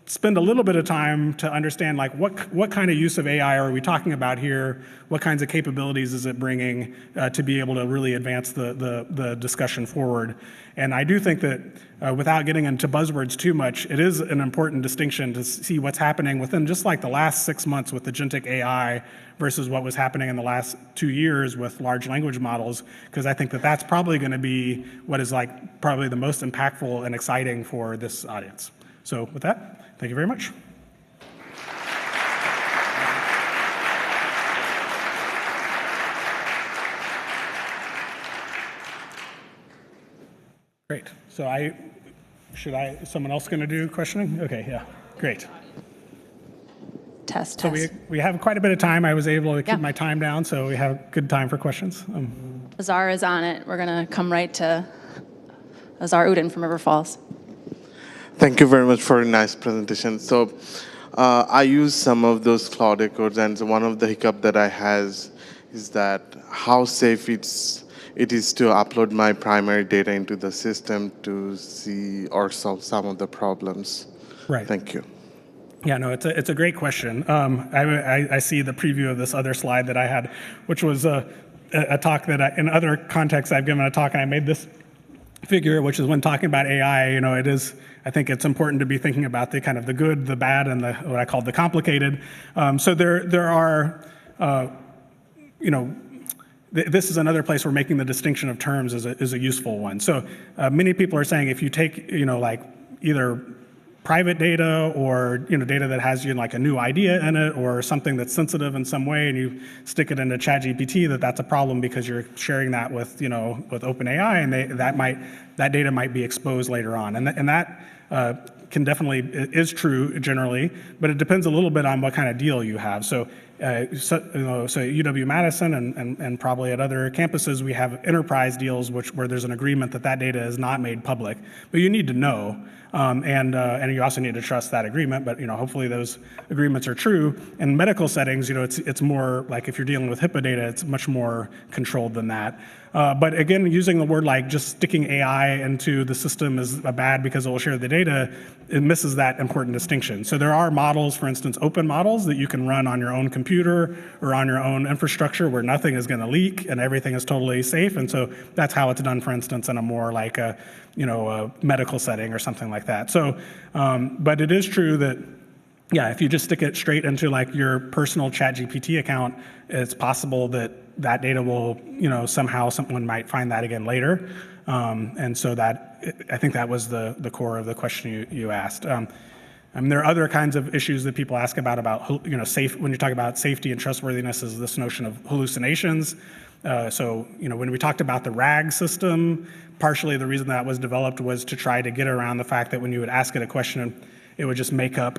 spend a little bit of time to understand like what kind of use of AI are we talking about here? What kinds of capabilities is it bringing to be able to really advance the discussion forward? And I do think that without getting into buzzwords too much, it is an important distinction to see what's happening within just like the last 6 months with agentic AI versus what was happening in the last 2 years with large language models, because I think that that's probably going to be what is like probably the most impactful and exciting for this audience. So with that, thank you very much. Great. So someone else going to do questioning? Okay, yeah, great. Test. So we have quite a bit of time. I was able to keep my time down, so we have good time for questions. Azar is on it. We're going to come right to Azar Udin from River Falls. Thank you very much for a nice presentation. So I use some of those Cloud Echoes, and one of the hiccup that I has is that how safe it is to upload my primary data into the system to see or solve some of the problems. Right. Thank you. Yeah, no, it's a great question. I see the preview of this other slide that I had, which was a talk that in other contexts I've given a talk, and I made this figure, which is when talking about AI, I think it's important to be thinking about the kind of the good, the bad, and what I call the complicated. So there are, this is another place where making the distinction of terms is a useful one. So many people are saying if you take, like either private data or data that has like a new idea in it or something that's sensitive in some way, and you stick it into ChatGPT, that's a problem because you're sharing that with with OpenAI, and that data might be exposed later on, and that can definitely is true generally, but it depends a little bit on what kind of deal you have. So so UW-Madison and probably at other campuses, we have enterprise deals where there's an agreement that data is not made public, but you need to know, and you also need to trust that agreement. But hopefully those agreements are true. In medical settings, it's more like if you're dealing with HIPAA data, it's much more controlled than that. But again, using the word like just sticking AI into the system is bad because it will share the data, it misses that important distinction. So there are models, for instance, open models that you can run on your own computer or on your own infrastructure where nothing is going to leak and everything is totally safe. And so that's how it's done, for instance, in a more like a medical setting or something like that. So, but it is true that, yeah, if you just stick it straight into like your personal ChatGPT account, it's possible that data will, somehow someone might find that again later. And so I think that was the core of the question you asked. There are other kinds of issues that people ask about safe, when you talk about safety and trustworthiness, is this notion of hallucinations. So, when we talked about the RAG system, partially the reason that was developed was to try to get around the fact that when you would ask it a question, it would just make up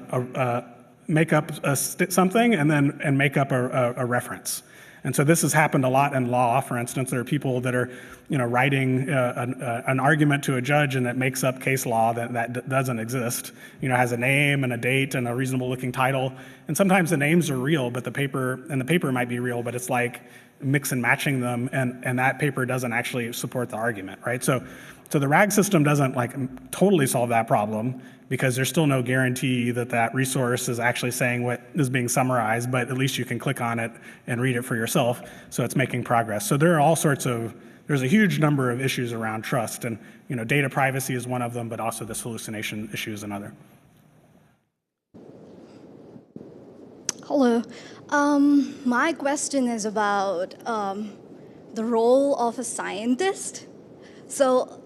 something and make up a reference. And so this has happened a lot in law. For instance, there are people that are, writing an argument to a judge, and it makes up case law that doesn't exist. Has a name and a date and a reasonable-looking title. And sometimes the names are real, but the paper might be real, but it's like mix and matching them, and that paper doesn't actually support the argument, right? So the RAG system doesn't like totally solve that problem, because there's still no guarantee that resource is actually saying what is being summarized, but at least you can click on it and read it for yourself, so it's making progress. So there are there's a huge number of issues around trust, and data privacy is one of them, but also this hallucination issue is another. Hello. My question is about the role of a scientist. So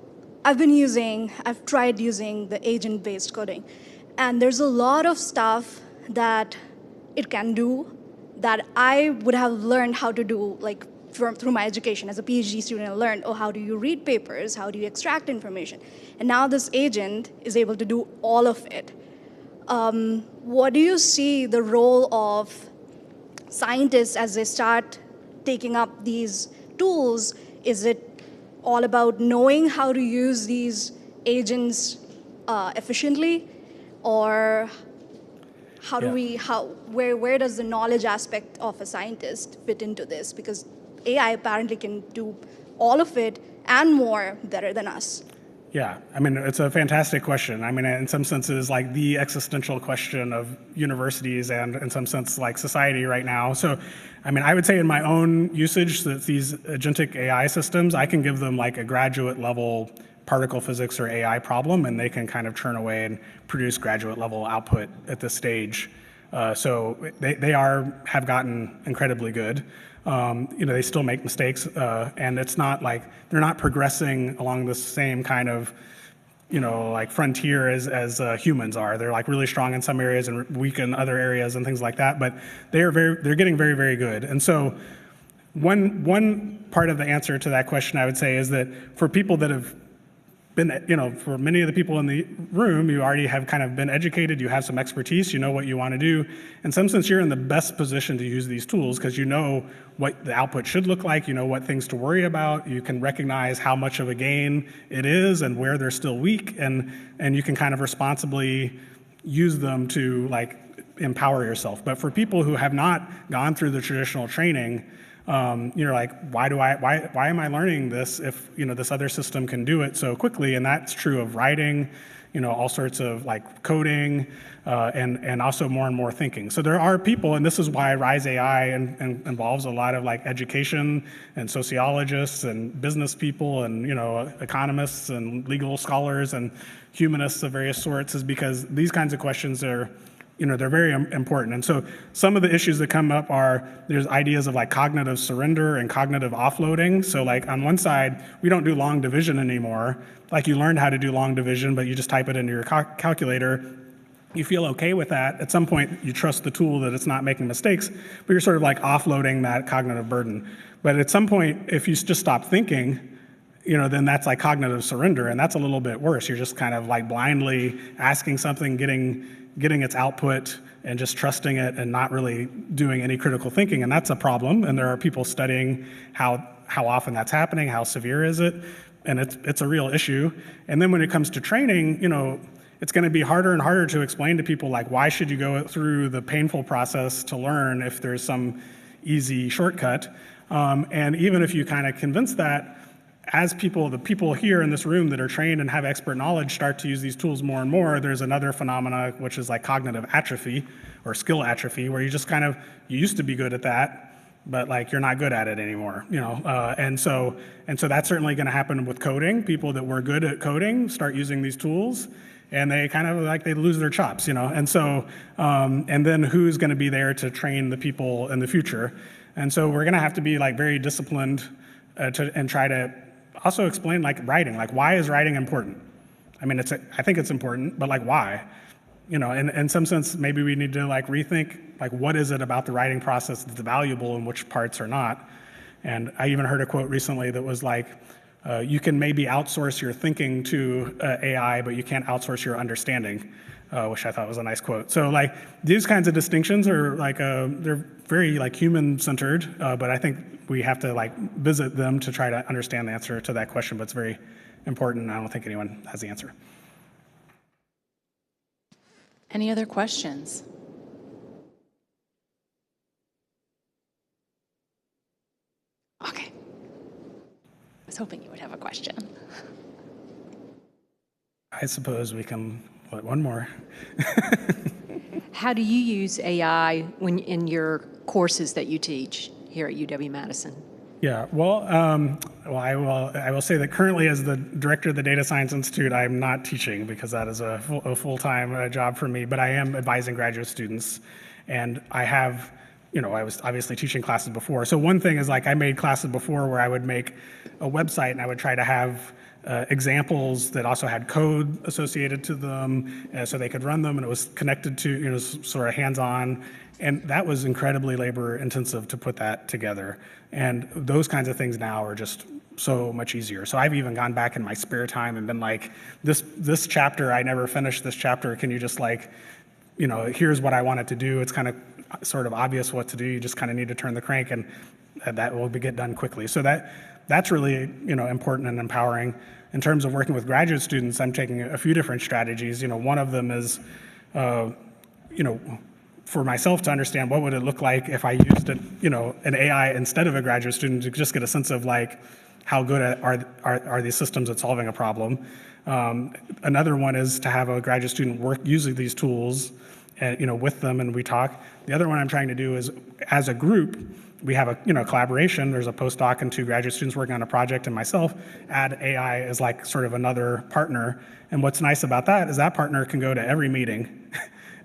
I've tried using the agent-based coding, and there's a lot of stuff that it can do that I would have learned how to do, like through my education. As a PhD student, I learned, how do you read papers? How do you extract information? And now this agent is able to do all of it. What do you see the role of scientists as they start taking up these tools? Is it all about knowing how to use these agents efficiently, or where does the knowledge aspect of a scientist fit into this? Because AI apparently can do all of it and more better than us. Yeah, it's a fantastic question. In some senses, like the existential question of universities and in some sense like society right now. So, I would say in my own usage that these agentic AI systems, I can give them like a graduate level particle physics or AI problem, and they can kind of churn away and produce graduate level output at this stage. So they have gotten incredibly good. They still make mistakes, and it's not like they're not progressing along the same kind of, like frontier as humans are. They're like really strong in some areas and weak in other areas and things like that. But they're getting very, very good. And so one part of the answer to that question, I would say, is that for people that have been, for many of the people in the room, you already have kind of been educated, you have some expertise, you know what you want to do. In some sense, you're in the best position to use these tools because you know what the output should look like, you know what things to worry about, you can recognize how much of a gain it is and where they're still weak, and you can kind of responsibly use them to like empower yourself. But for people who have not gone through the traditional training, you're like, why am I learning this if this other system can do it so quickly? And that's true of writing, all sorts of like coding, and also more and more thinking. So there are people, and this is why Rise AI involves a lot of like education and sociologists and business people and economists and legal scholars and humanists of various sorts, is because these kinds of questions are they're very important. And so some of the issues that come up are there's ideas of like cognitive surrender and cognitive offloading. So like on one side, we don't do long division anymore. Like you learned how to do long division, but you just type it into your calculator. You feel okay with that. At some point, you trust the tool that it's not making mistakes, but you're sort of like offloading that cognitive burden. But at some point, if you just stop thinking, then that's like cognitive surrender, and that's a little bit worse. You're just kind of like blindly asking something, getting its output, and just trusting it and not really doing any critical thinking, and that's a problem. And there are people studying how often that's happening, how severe is it, and it's a real issue. And then when it comes to training, it's going to be harder and harder to explain to people like why should you go through the painful process to learn if there's some easy shortcut. And even if you kind of convince that, as the people here in this room that are trained and have expert knowledge start to use these tools more and more, there's another phenomena which is like cognitive atrophy or skill atrophy, where you just you used to be good at that, but like you're not good at it anymore, and so that's certainly going to happen with coding. People that were good at coding start using these tools, and they kind of like they lose their chops, and so and then who's going to be there to train the people in the future? And so we're going to have to be like very disciplined and try to also explain like writing, like why is writing important? I mean, I think it's important, but like why? In some sense, maybe we need to like rethink like what is it about the writing process that's valuable and which parts are not. And I even heard a quote recently that was like, you can maybe outsource your thinking to AI, but you can't outsource your understanding, which I thought was a nice quote. So like these kinds of distinctions are like, they're very like human-centered, but I think we have to like visit them to try to understand the answer to that question, but it's very important, and I don't think anyone has the answer. Any other questions? Okay. I was hoping you would have a question. I suppose we can, one more. How do you use AI in your courses that you teach here at UW-Madison? Yeah, well, I will say that currently as the director of the Data Science Institute, I'm not teaching because that is a full-time job for me, but I am advising graduate students, and I have, I was obviously teaching classes before. So one thing is like I made classes before where I would make a website and I would try to have examples that also had code associated to them so they could run them, and it was connected to, sort of hands-on. And that was incredibly labor intensive to put that together. And those kinds of things now are just so much easier. So I've even gone back in my spare time and been like, this chapter, I never finished this chapter. Can you just like, here's what I want it to do. It's kind of sort of obvious what to do. You just kind of need to turn the crank, and that will get done quickly. So that's really, important and empowering. In terms of working with graduate students, I'm taking a few different strategies. One of them is, for myself to understand what would it look like if I used an AI instead of a graduate student, to just get a sense of like how good are these systems at solving a problem. Another one is to have a graduate student work using these tools, with them, and we talk. The other one I'm trying to do is, as a group, we have a collaboration. There's a postdoc and 2 graduate students working on a project, and myself. Add AI as like sort of another partner. And what's nice about that is that partner can go to every meeting,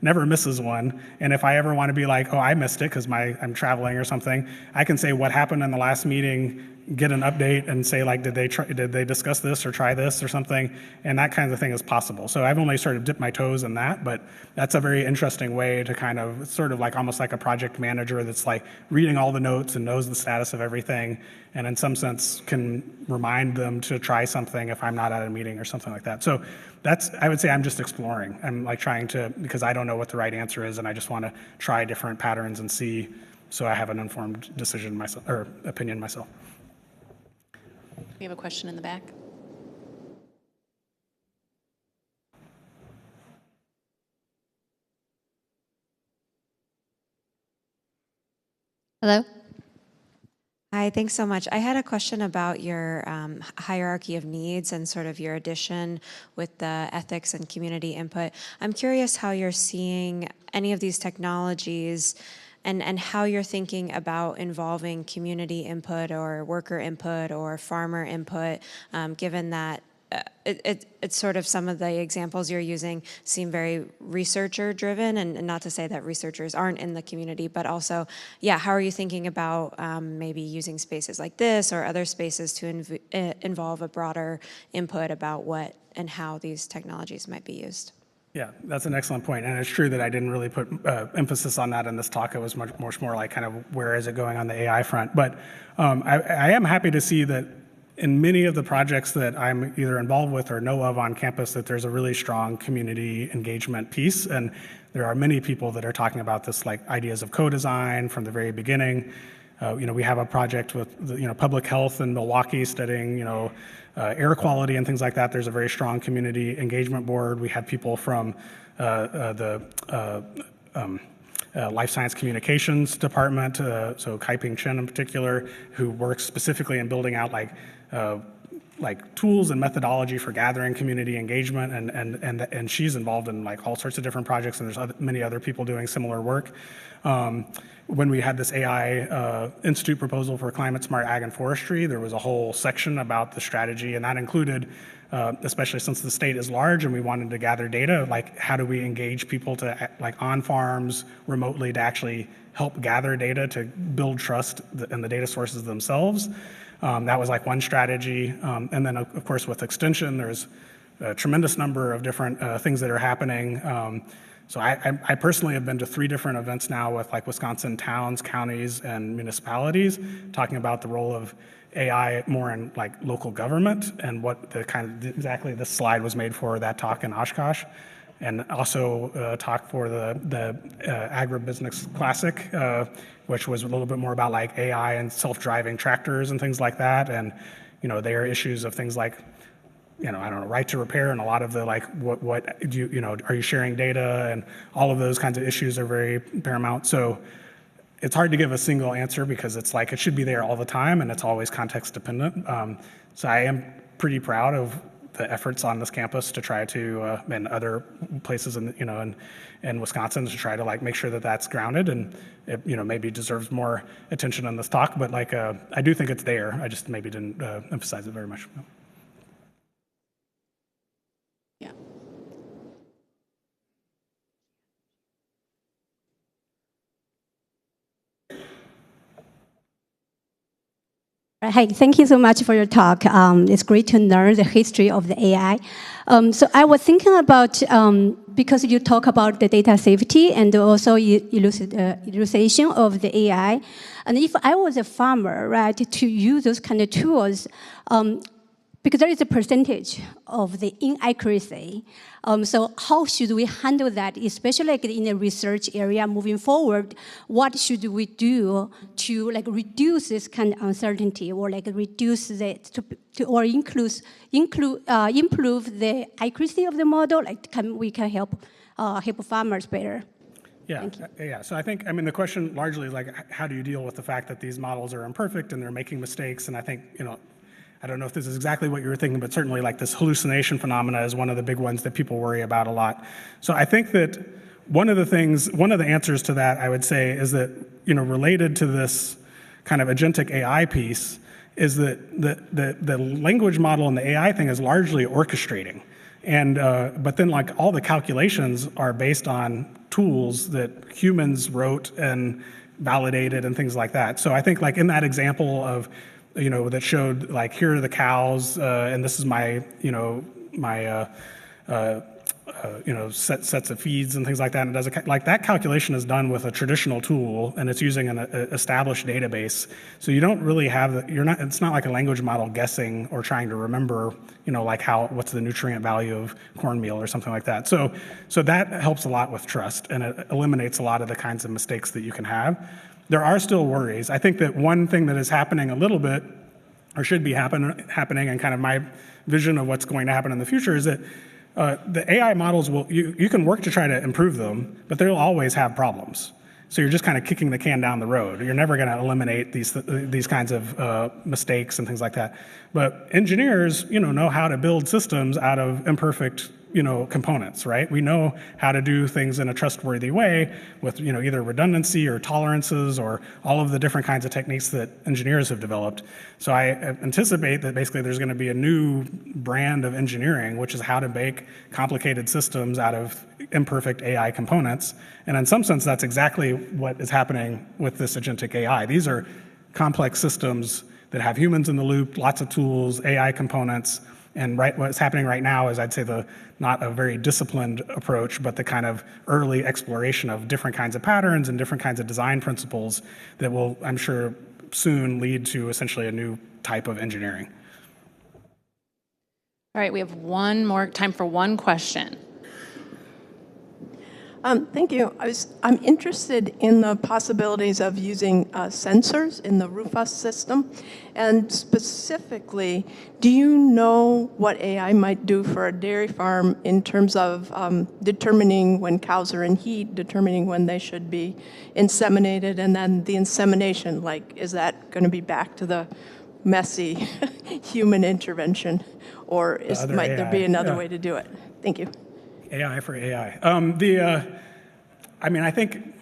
never misses one. And if I ever want to be like, oh, I missed it because I'm traveling or something, I can say what happened in the last meeting, get an update, and say like, did they discuss this or try this or something? And that kind of thing is possible. So I've only sort of dipped my toes in that, but that's a very interesting way to kind of sort of like almost like a project manager that's like reading all the notes and knows the status of everything, and in some sense can remind them to try something if I'm not at a meeting or something like that. So I would say I'm just exploring. I'm like trying to, because I don't know what the right answer is, and I just want to try different patterns and see, so I have an informed decision myself, or opinion myself. We have a question in the back. Hello. Hi, thanks so much. I had a question about your hierarchy of needs and sort of your addition with the ethics and community input. I'm curious how you're seeing any of these technologies and how you're thinking about involving community input or worker input or farmer input, given that it's sort of some of the examples you're using seem very researcher-driven, and not to say that researchers aren't in the community, but also, yeah, how are you thinking about maybe using spaces like this or other spaces to involve a broader input about what and how these technologies might be used? Yeah, that's an excellent point. And it's true that I didn't really put emphasis on that in this talk. It was much more like kind of where is it going on the AI front. But I am happy to see that in many of the projects that I'm either involved with or know of on campus, that there's a really strong community engagement piece. And there are many people that are talking about this, like ideas of co-design from the very beginning. We have a project with public health in Milwaukee studying air quality and things like that. There's a very strong community engagement board. We have people from the Life Science Communications Department, so Kai-Ping Chen in particular, who works specifically in building out like tools and methodology for gathering community engagement, and she's involved in like all sorts of different projects, and there's many other people doing similar work. When we had this AI Institute proposal for climate smart ag and forestry, there was a whole section about the strategy, and that included, especially since the state is large and we wanted to gather data, like how do we engage people to like on farms remotely to actually help gather data to build trust in the data sources themselves. That was like one strategy. And then of course with extension, there's a tremendous number of different things that are happening. So I personally have been to 3 different events now with like Wisconsin towns, counties, and municipalities talking about the role of AI more in like local government and what the exactly this slide was made for that talk in Oshkosh. And also talk for the Agribusiness Classic, which was a little bit more about like AI and self-driving tractors and things like that. And, there are issues of things like, I don't know, right to repair, and a lot of the like, what do are you sharing data, and all of those kinds of issues are very paramount. So it's hard to give a single answer because it's like it should be there all the time, and it's always context dependent. So I am pretty proud of the efforts on this campus to try to, and other places in Wisconsin, to try to like make sure that that's grounded, and it, maybe deserves more attention in this talk. But like, I do think it's there. I just maybe didn't emphasize it very much. Yeah. Hi, thank you so much for your talk. It's great to learn the history of the AI. So I was thinking about, because you talk about the data safety and also utilization of the AI, and if I was a farmer, right, to use those kind of tools, because there is a percentage of the inaccuracy. So how should we handle that, especially like in the research area moving forward? What should we do to like reduce this kind of uncertainty, or like reduce or improve the accuracy of the model? Like we can help farmers better. Yeah, yeah. So I think, the question largely is like, how do you deal with the fact that these models are imperfect and they're making mistakes? And I think, I don't know if this is exactly what you were thinking, but certainly like this hallucination phenomena is one of the big ones that people worry about a lot. So I think that one of the answers to that, I would say, is that, related to this kind of agentic AI piece, is that the language model and the AI thing is largely orchestrating. And, but then like all the calculations are based on tools that humans wrote and validated and things like that. So I think like in that example of, that showed like, here are the cows, and this is my, sets of feeds and things like that. And it does like that calculation is done with a traditional tool, and it's using an established database. So you don't really have it's not like a language model guessing or trying to remember, like what's the nutrient value of cornmeal or something like that. So that helps a lot with trust, and it eliminates a lot of the kinds of mistakes that you can have. There are still worries. I think that one thing that is happening a little bit, or should be happening, and kind of my vision of what's going to happen in the future, is that the AI models you can work to try to improve them, but they'll always have problems. So you're just kind of kicking the can down the road. You're never going to eliminate these kinds of mistakes and things like that. But engineers, know how to build systems out of imperfect components, right? We know how to do things in a trustworthy way with, either redundancy or tolerances or all of the different kinds of techniques that engineers have developed. So I anticipate that basically there's going to be a new brand of engineering, which is how to make complicated systems out of imperfect AI components. And in some sense, that's exactly what is happening with this agentic AI. These are complex systems that have humans in the loop, lots of tools, AI components. And what's happening right now is, I'd say, not a very disciplined approach, but the kind of early exploration of different kinds of patterns and different kinds of design principles that will, I'm sure, soon lead to essentially a new type of engineering. All right, we have time for one question. Thank you. I'm interested in the possibilities of using sensors in the Rufus system. And specifically, do you know what AI might do for a dairy farm in terms of determining when cows are in heat, determining when they should be inseminated, and then the insemination, like, is that going to be back to the messy human intervention? Or might there be another way to do it? Thank you. AI for AI. I think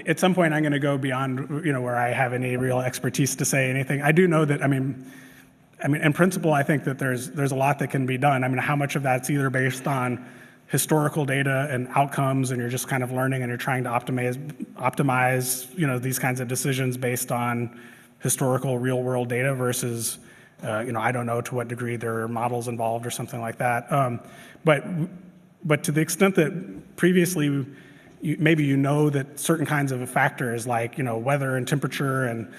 at some point I'm going to go beyond, where I have any real expertise to say anything. I do know that, in principle, I think that there's a lot that can be done. How much of that's either based on historical data and outcomes, and you're just kind of learning and you're trying to optimize, these kinds of decisions based on historical real-world data versus, I don't know to what degree there are models involved or something like that. But to the extent that previously, maybe that certain kinds of factors like weather and temperature and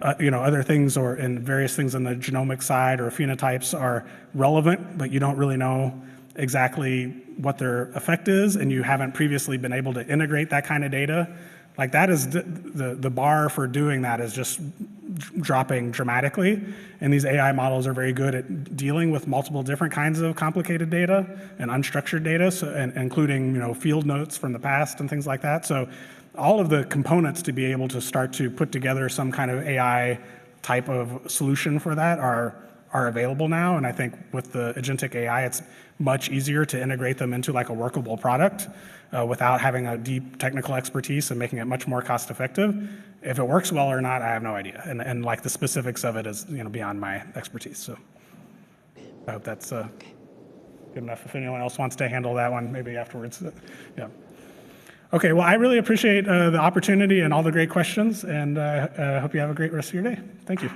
other things and various things on the genomic side or phenotypes are relevant, but you don't really know exactly what their effect is, and you haven't previously been able to integrate that kind of data. Like, that is the bar for doing that is just dropping dramatically, and these AI models are very good at dealing with multiple different kinds of complicated data and unstructured data, and including field notes from the past and things like that. So all of the components to be able to start to put together some kind of AI type of solution for that are available now, and I think with the agentic AI, it's much easier to integrate them into like a workable product without having a deep technical expertise and making it much more cost effective. If it works well or not, I have no idea, and like the specifics of it is beyond my expertise. So I hope that's good enough. If anyone else wants to handle that one, maybe afterwards. Yeah. Okay. Well, I really appreciate the opportunity and all the great questions, and I hope you have a great rest of your day. Thank you.